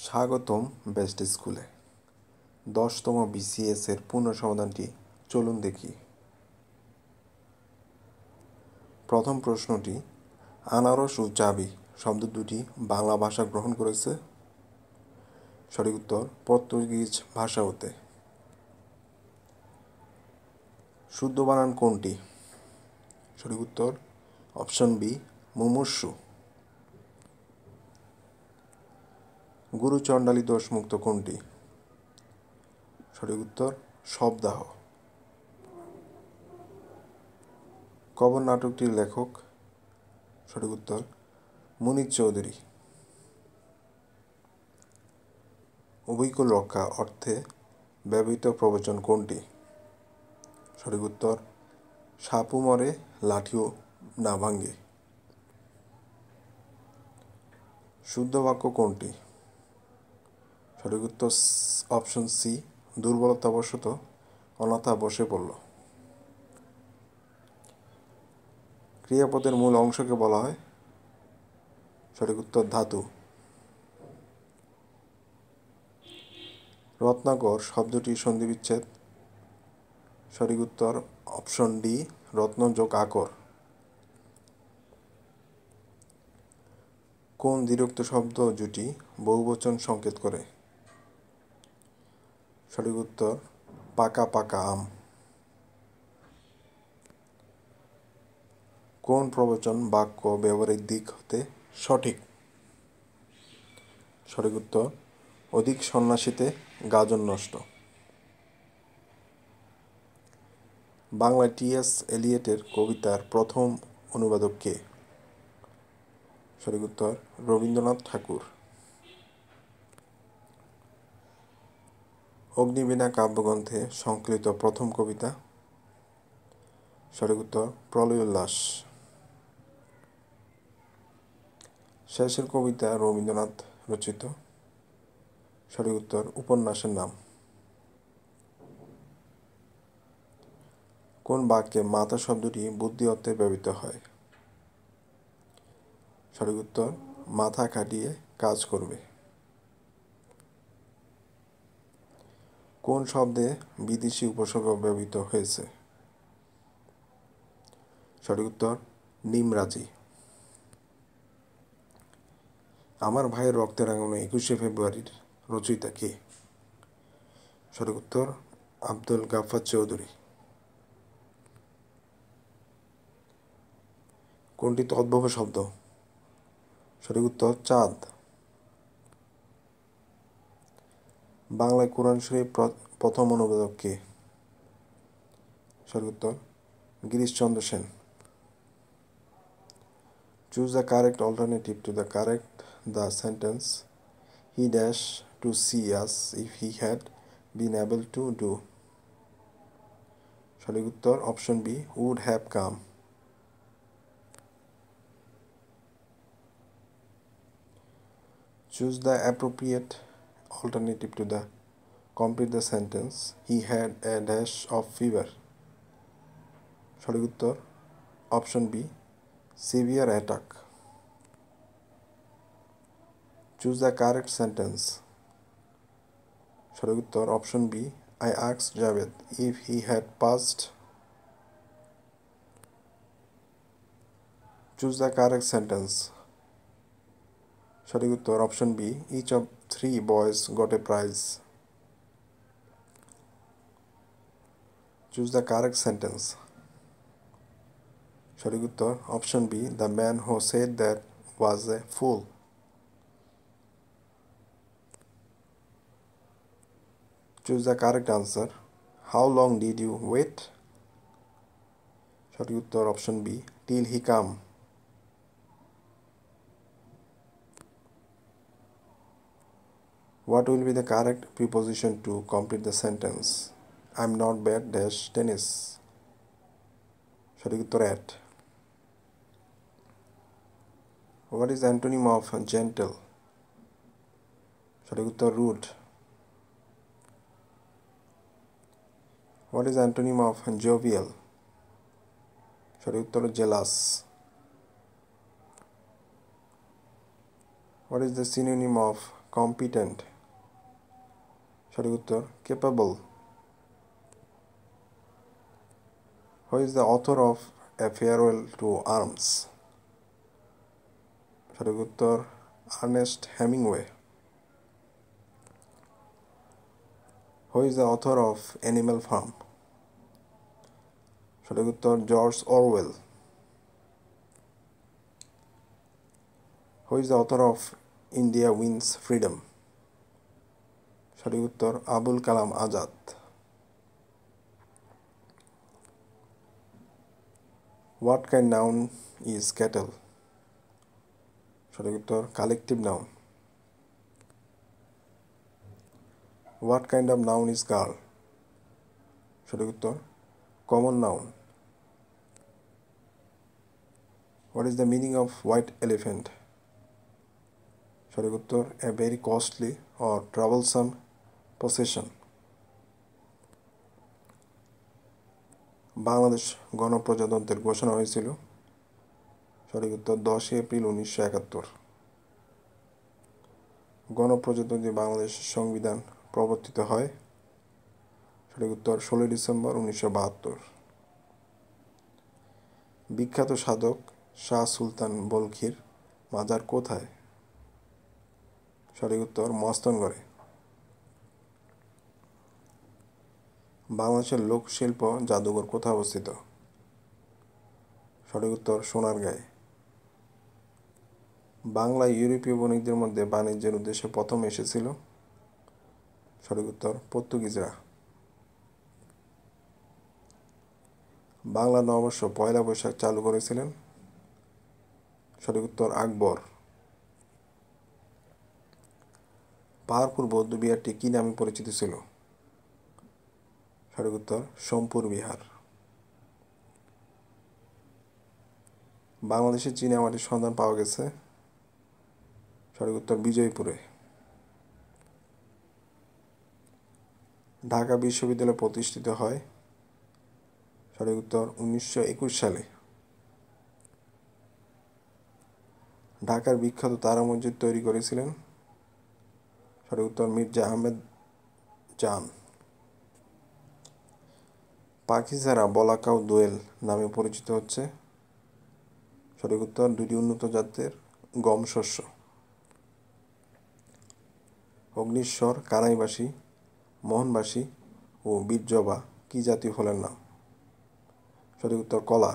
স্বাগতম বেস্ট স্কুলে। 10তম BCS এর পূর্ণ সমাধানটি চলুন দেখি। প্রথম প্রশ্নটি, আনারস ও চাবি শব্দ দুটি বাংলা ভাষা গ্রহণ করেছে। সঠিক উত্তর পর্তুগিজ ভাষা হতে। শুদ্ধ বানান কোনটি? সঠিক উত্তর অপশন বি মুমূর্ষু। গুরু চণ্ডালী দোষ মুক্ত কোনটি? সঠিক উত্তর শবদাহ। কবর নাটকটির লেখক? সঠিক উত্তর মুনির চৌধুরী। অবিকল রক্ষা অর্থে ব্যবহৃত প্রবচন কোনটি? সঠিক উত্তর সাপও মরে লাঠিও না ভাঙ্গে। শুদ্ধ বাক্য কোনটি? সঠিক উত্তর অপশন সি দুর্বলতাবশত অনাথা বসে পড়ল। ক্রিয়াপদের মূল অংশকে বলা হয়? সঠিক উত্তর ধাতু। রত্নাকর শব্দটির সন্ধিবিচ্ছেদ? সঠিক উত্তর অপশন ডি রত্ন যোগ আকর। কোন দ্বিরুক্ত শব্দ জুটি বহুবচন সংকেত করে? সঠিক উত্তর পাকা পাকা আম। কোন প্রবচন বাক্য ব্যবহারিক দিক হতে সঠিক? সঠিক উত্তর অধিক সন্ন্যাসীতে গাজন নষ্ট। বাংলায় T.S. এলিয়টের কবিতার প্রথম অনুবাদক কে? সঠিক উত্তর রবীন্দ্রনাথ ঠাকুর। অগ্নিবীণা কাব্যগ্রন্থে সংকলিত প্রথম কবিতা? সঠিক উত্তর প্রলয় উল্লাস। শেষের কবিতা রবীন্দ্রনাথ রচিত? সঠিক উত্তর উপন্যাসের নাম। কোন বাক্যে মাথা শব্দটি বুদ্ধি অর্থে ব্যবহৃত হয়? সঠিক উত্তর মাথা খাটিয়ে কাজ করবে। কোন শব্দে বিদেশি উপসর্গ ব্যবহৃত হয়েছে? সঠিক উত্তর নিমরাজি। আমার ভাইয়ের রক্তে রাঙানো 21শে ফেব্রুয়ারির রচয়িতা কে? সঠিক উত্তর আব্দুল গাফফার চৌধুরী। কোনটি তদ্ভব শব্দ? সঠিক উত্তর চাঁদ। বাংলায় কোরআন শরীফ প্রথম অনুবাদক কে? সঠিক উত্তর Girishchandra Sen. Choose the correct alternative to the correct the sentence. He dashed to see us if he had been able to do. সঠিক উত্তর option B would have come. Choose the appropriate alternative to the complete the sentence. He had a dash of fever. সঠিক উত্তর option B severe attack. Choose the correct sentence. সঠিক উত্তর option বি I asked Javed if he had passed. Choose the correct sentence. সঠিক উত্তর option B each of 3 boys got a prize. Choose the correct sentence. সঠিক উত্তর option B the man who said that was a fool. Choose the correct answer. How long did you wait? সঠিক উত্তর option B till he come. What will be the correct preposition to complete the sentence? I'm not bad dash tennis. সঠিক উত্তর at. What is the antonym of gentle? সঠিক উত্তর rude. What is the antonym of jovial? সঠিক উত্তর jealous. What is the synonym of competent, সঠিক উত্তর capable. Who is the author of a farewell to arms, সঠিক উত্তর Ernest Hemingway. Who is the author of Animal Farm, সঠিক উত্তর George Orwell. Who is the author of India wins freedom, সঠিক উত্তর Abul Kalam Azad. What kind noun is cattle, সঠিক উত্তর collective noun. What kind of noun is girl, সঠিক উত্তর common noun. What is the meaning of white elephant, সঠিক উত্তর a very costly or troublesome possession. Bangladesh গণপ্রজাতন্ত্রের ঘোষণা হয়েছিল, সঠিক উত্তর 10 এপ্রিল 1971। গণপ্রজাতন্ত্রী বাংলাদেশের সংবিধান প্রবর্তিত হয়, সঠিক উত্তর 16 ডিসেম্বর 1972। বিখ্যাত সাধক শাহ সুলতান বলখির মাজার কোথায়, সঠিক উত্তর মস্তনগড়ে। বাংলাদেশের লোকশিল্প জাদুঘর কোথায় অবস্থিত, সঠিক উত্তর সোনারগাঁয়ে। বাংলা ইউরোপীয় বণিকদের মধ্যে বাণিজ্যের উদ্দেশ্যে প্রথম এসেছিল, সঠিক উত্তর পর্তুগিজরা। বাংলা নববর্ষ পয়লা বৈশাখ চালু করেছিলেন, সঠিক উত্তর আকবর। পাহাড়পুর বৌদ্ধবিহারটি কী নামে পরিচিত ছিল, সঠিক উত্তর সোমপুর বিহার। বাংলাদেশে চীনামাটির সন্ধান পাওয়া গেছে, সঠিক উত্তর বিজয়পুরে। ঢাকা বিশ্ববিদ্যালয় প্রতিষ্ঠিত হয়, সঠিক উত্তর 1921 সালে। ঢাকার বিখ্যাত তারা মসজিদ তৈরি করেছিলেন, সঠিক উত্তর মির্জা আহমেদ জান। পাখি ছাড়া বলাকাও দোয়েল নামে পরিচিত হচ্ছে, সঠিক উত্তর দুটি উন্নত জাতের গম শস্য। অগ্নিশ্বর, কানাইবাসী, মোহনবাসী ও বীরজবা কি জাতীয় ফলের নাম, সঠিক উত্তর কলা।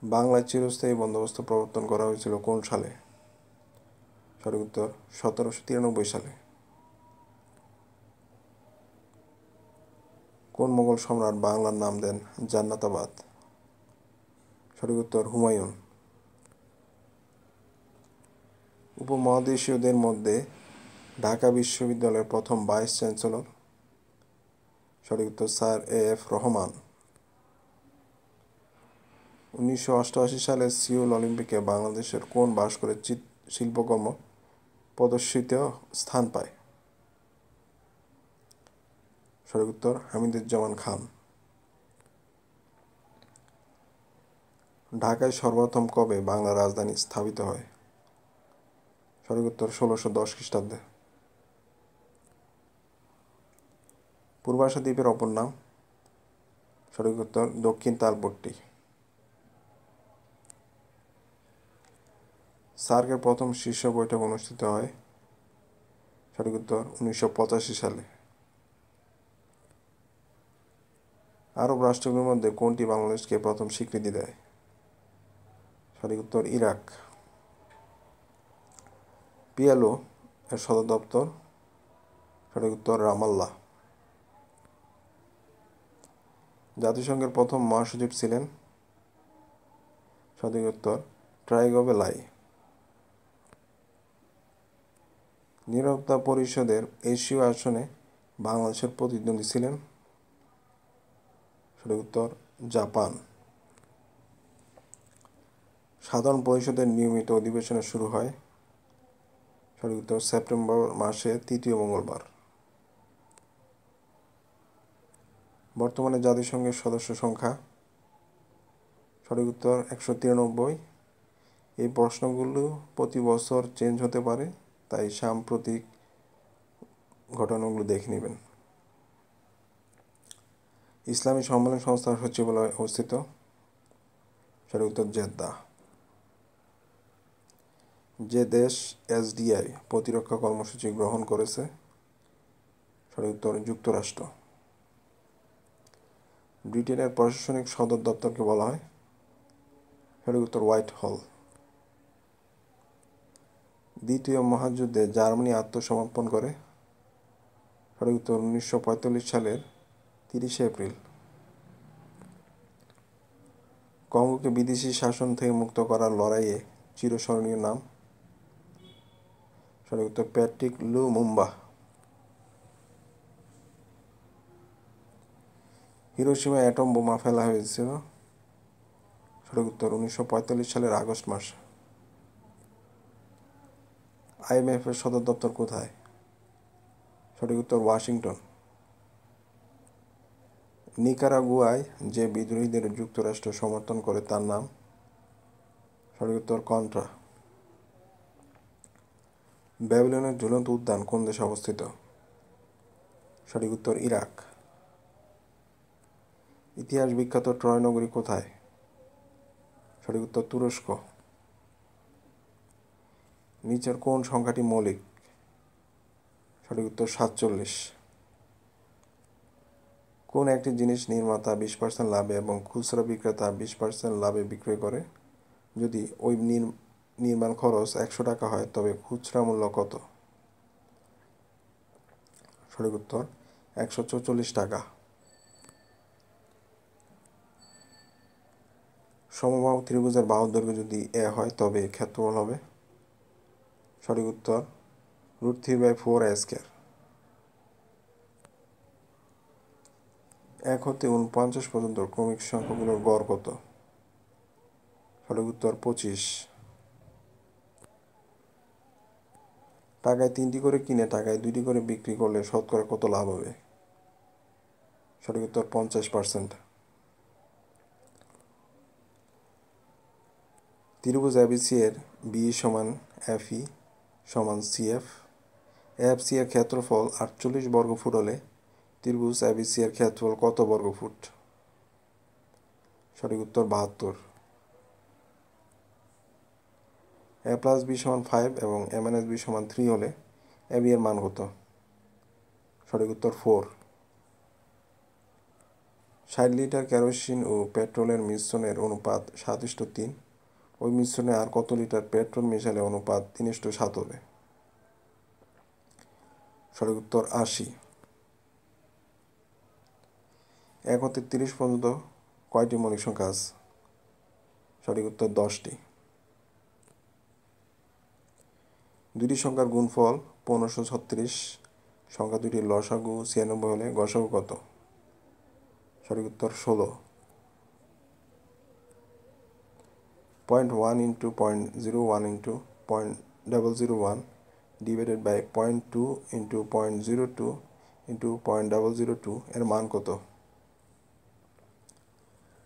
বাংলায় চিরস্থায়ী বন্দোবস্ত প্রবর্তন করা হয়েছিল কোন সালে, সঠিক উত্তর 1793 সালে। কোন মোগল সম্রাট বাংলার নাম দেন জান্নাতাবাদ, সঠিক উত্তর হুমায়ুন। উপমহাদেশীয়দের মধ্যে ঢাকা বিশ্ববিদ্যালয়ের প্রথম ভাইস চ্যান্সেলর, সঠিক উত্তর স্যার এ.এফ রহমান। 1988 সালে সিউল অলিম্পিকে বাংলাদেশের কোন ভাস্করের শিল্পকর্ম প্রদর্শিত স্থান পায়, সঠিক উত্তর হামিদুজ্জামান খান। ঢাকায় সর্বপ্রথম কবে বাংলা রাজধানী স্থাপিত হয়, সঠিক উত্তর 1610 খ্রিস্টাব্দে। পূর্বাশা দ্বীপের অপর নাম, সঠিক উত্তর দক্ষিণ তালপট্টি। সার্কের প্রথম শীর্ষ বৈঠক অনুষ্ঠিত হয়, সঠিক উত্তর 1985 সালে। আরব রাষ্ট্রগুলোর মধ্যে কোনটি বাংলাদেশকে প্রথম স্বীকৃতি দেয়, সঠিক উত্তর ইরাক। পিএলও এর সদর দপ্তর, সঠিক উত্তর রামাল্লাহ। জাতিসংঘের প্রথম মহাসচিব ছিলেন, সঠিক উত্তর ট্রাইগো লাই। নিরাপত্তা পরিষদের এশীয় আসনে বাংলাদেশের প্রতিদ্বন্দ্বী ছিলেন, সঠিক উত্তর জাপান। সাধারণ পরিষদের নিয়মিত অধিবেশন শুরু হয়, সঠিক উত্তর সেপ্টেম্বর মাসের 3য় মঙ্গলবার। বর্তমানে জাতিসংঘের সদস্য সংখ্যা, সঠিক উত্তর 193। এই প্রশ্নগুলো প্রতি বছর চেঞ্জ হতে পারে, তাই সাম্প্রতিক ঘটনাগুলো দেখে নেবেন। ইসলামী সম্মেলন সংস্থার সচিবালয় অবস্থিত? সঠিক উত্তর জেদ্দা। যে দেশ এসডিআই প্রতিরক্ষা কর্মসূচি গ্রহণ করেছে? সঠিক উত্তর যুক্তরাষ্ট্র। ব্রিটেনের প্রশাসনিক সদর দপ্তরকে বলা হয়? সঠিক উত্তর হোয়াইট হল। দ্বিতীয় মহাযুদ্ধে জার্মানি আত্মসমর্পণ করে? সঠিক উত্তর 1945 সালের 30 এপ্রিল। কঙ্গোকে বিদেশি শাসন থেকে মুক্ত করার লড়াইয়ে চিরস্মরণীয় নাম? সঠিক উত্তর প্যাট্রিক লুমুম্বা। হিরোশিমায় অ্যাটম বোমা ফেলা হয়েছিল? সঠিক উত্তর 1945 সালের আগস্ট মাসে। IMF এর সদর দপ্তর কোথায়? সঠিক উত্তর ওয়াশিংটন। নিকারাগুয়ায় যে বিদ্রোহীদের যুক্তরাষ্ট্র সমর্থন করে তার নাম? সঠিক উত্তর কন্ট্রা। ব্যাবিলনের ঝুলন্ত উদ্যান কোন দেশে অবস্থিত? সঠিক উত্তর ইরাক। ইতিহাস বিখ্যাত ট্রয় নগরী কোথায়? সঠিক উত্তর তুরস্ক। নিচের কোন সংখ্যাটি মৌলিক? সঠিক উত্তর 47। কোন একটি জিনিস নির্মাতা 20% লাভে এবং খুচরা বিক্রেতা 20% লাভে বিক্রয় করে? যদি ওই নির্মাণ খরচ 100 টাকা হয় তবে খুচরা মূল্য কত? সঠিক উত্তর 144 টাকা। সমবাহু ত্রিভুজের বাহুর দৈর্ঘ্য যদি a হয় তবে ক্ষেত্রফল হবে? সঠিক উত্তর √3/4a²। 1 হতে 49 পর্যন্ত ক্রমিক সংখ্যাগুলোর গড় কত? সঠিক উত্তর 25। টাকায় 3টি করে কিনে টাকায় 2টি করে বিক্রি করলে শতকরা কত লাভ হবে? সঠিক উত্তর 50%। ত্রিভুজ ABC এর BE = FE = CF। AFC এর ক্ষেত্রফল 48 বর্গফুট হলে ত্রিভুজ ABC এর ক্ষেত্রফল কত বর্গফুট? সঠিক উত্তর 72। a + b = 5 এবং a - b = 3 হলে AB এর মান কত? সঠিক উত্তর 4। 60 লিটার কেরোসিন ও পেট্রোলের মিশ্রণের অনুপাত 7:3। ওই মিশ্রণে আর কত লিটার পেট্রোল মেশালে অনুপাত 3:7 হবে? সঠিক উত্তর 80। 1 হতে 30 পর্যন্ত কয়টি মৌলিক সংখ্যা আছে? সঠিক উত্তর 10টি। দুটি সংখ্যার গুণফল 1536। সংখ্যা দুটির লসাগু 96 হলে গসাগু কত? সঠিক উত্তর 16। 0.1 × 0.01 × 0.001 /0.2 × 0.02 × 0.002 এর মান কত?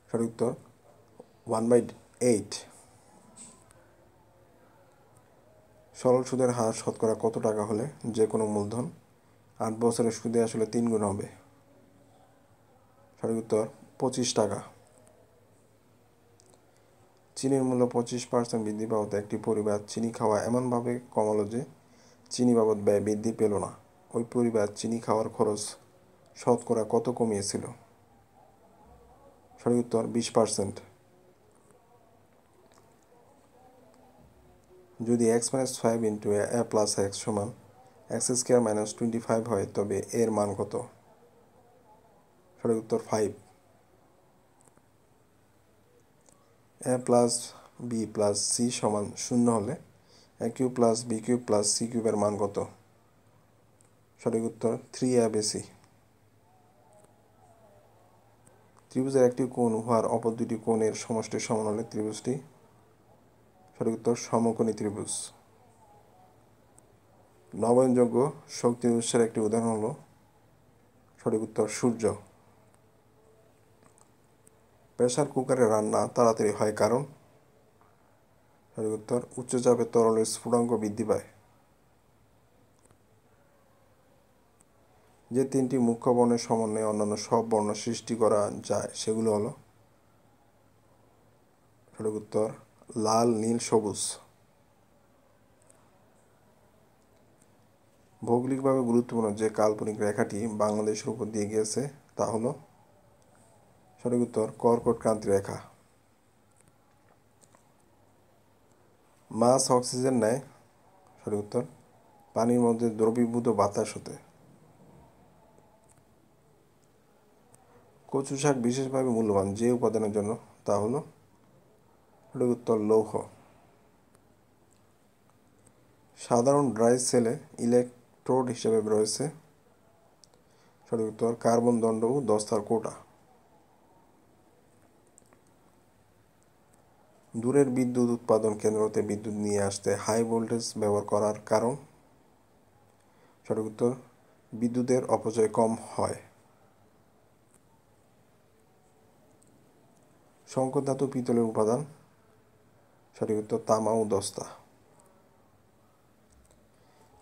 সঠিক উত্তর 1/8। সরল সুদের হার শতকরা কত টাকা হলে যে কোনো মূলধন 8 বছরের সুদে আসলে 3 গুণ হবে? সঠিক উত্তর 25 টাকা। চিনির মূল্য 25% বৃদ্ধি পাওয়াতে একটি পরিবার চিনি খাওয়া এমনভাবে কমালো যে চিনি বাবদ ব্যয় বৃদ্ধি পেল না। ওই পরিবার চিনি খাওয়ার খরচ শতকরা কত কমিয়েছিল? সঠিক উত্তর 20%। যদি x - 5 × a + x = x² - 25 হয় তবে এর মান কত? সঠিক উত্তর 5। a + b + c = 0 হলে a³ + b³ + c³ এর মান কত? সঠিক উত্তর 3abc। ত্রিভুজের একটি কোণ উহার অপর দুটি কোণের সমষ্টির সমান হলে ত্রিভুজটি? সঠিক উত্তর সমকোণী ত্রিভুজ। নবায়নযোগ্য শক্তির উৎসের একটি উদাহরণ হলো? সঠিক উত্তর সূর্য। প্রেসার কুকারে রান্না তাড়াতাড়ি হয় কারণ? সঠিক উত্তর উচ্চ চাপে তরলের স্ফুটনাঙ্ক বৃদ্ধি পায়। যে তিনটি মুখ্য বর্ণের সমন্বয়ে অন্যান্য সব বর্ণ সৃষ্টি করা যায় সেগুলো হলো, সঠিক উত্তর লাল, নীল, সবুজ। ভৌগোলিকভাবে গুরুত্বপূর্ণ যে কাল্পনিক রেখাটি বাংলাদেশের উপর দিয়ে গিয়েছে তা হলো, সঠিক উত্তর কর্কট ক্রান্তি রেখা। মাছ অক্সিজেন নেয়, সঠিক উত্তর পানির মধ্যে দ্রবীভূত বাতাস হতে। কচু শাক বিশেষভাবে মূল্যবান যে উপাদানের জন্য তা হলো, সঠিক উত্তর লৌহ। সাধারণ ড্রাই সেলে ইলেকট্রোড হিসেবে রয়েছে, সঠিক উত্তর কার্বন দণ্ড ও দস্তার কোটা। দূরের বিদ্যুৎ উৎপাদন কেন্দ্রতে বিদ্যুৎ নিয়ে আসতে হাই ভোল্টেজ ব্যবহার করার কারণ, সঠিক উত্তর বিদ্যুতের অপচয় কম হয়। সংকর ধাতু পিতলের উপাদান, সঠিক উত্তর তামা ও দস্তা।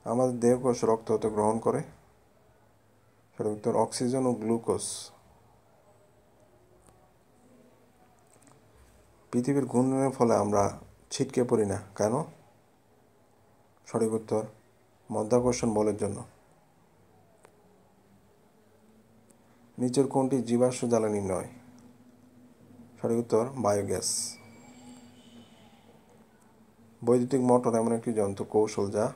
আমাদের দেহকোষ রক্ত হতে গ্রহণ করে, সঠিক উত্তর অক্সিজেন ও গ্লুকোজ। পৃথিবীর ঘূর্ণনের ফলে আমরা ছিটকে পড়ি না কেন, সঠিক উত্তর মাধ্যাকর্ষণ বলের জন্য। নিচের কোনটি জীবাশ্ম জ্বালানি নয়, সঠিক উত্তর বায়োগ্যাস। বৈদ্যুতিক মোটর এমন একটি যন্ত্র কৌশল যা,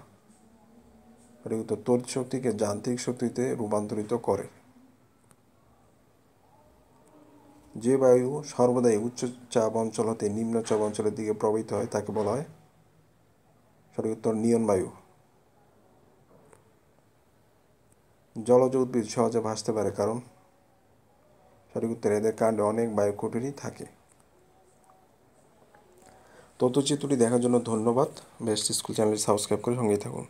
সঠিক উত্তর তড়িৎ শক্তিকে যান্ত্রিক শক্তিতে রূপান্তরিত করে। যে বায়ু সর্বদাই উচ্চ চাপ অঞ্চল হতে নিম্ন চাপ অঞ্চলের দিকে প্রবাহিত হয় তাকে বলা হয়, সঠিক উত্তর নিয়ন বায়ু। জলজ উদ্ভিদ সহজে ভাসতে পারে কারণ, সঠিক উত্তর এদের কাণ্ডে অনেক বায়ুকুঠুরি থাকে। তথ্যচিত্রটি দেখার জন্য ধন্যবাদ। বেস্ট স্কুল চ্যানেলটি সাবস্ক্রাইব করে সঙ্গেই থাকুন।